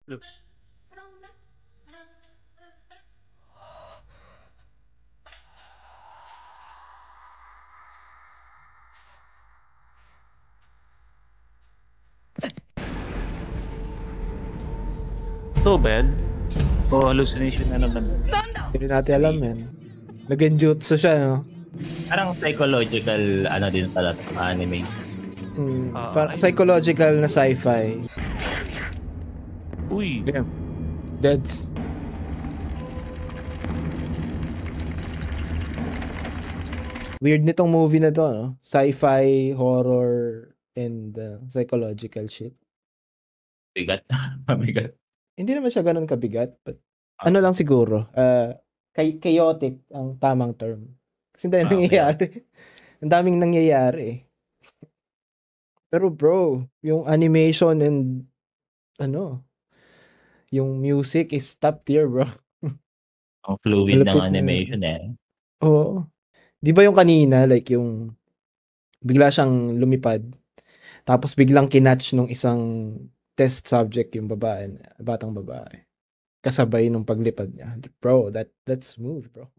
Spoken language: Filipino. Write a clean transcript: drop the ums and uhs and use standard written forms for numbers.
Look. Ito ba yan? O hallucination na naman? Hindi rin natin alam yan. Nag-genjutsu siya, no? Parang psychological ano din pala anime. Parang psychological na sci-fi. Uy. Damn. Deads. Weird nitong movie na to, no? Sci-fi, horror, and psychological shit. Bigat. Mabigat. Hindi naman siya ganun kabigat, but ano lang siguro, chaotic ang tamang term. Kasi dahil nangyayari. Ang daming nangyayari. Pero bro, yung animation and ano, yung music is top tier, bro. Ang fluid ng Malapit na animation eh. Oo. Di ba yung kanina, like yung bigla siyang lumipad, tapos biglang kinatch nung isang test subject yung babae, batang babae. Kasabay nung paglipad niya. Bro, that's smooth, bro.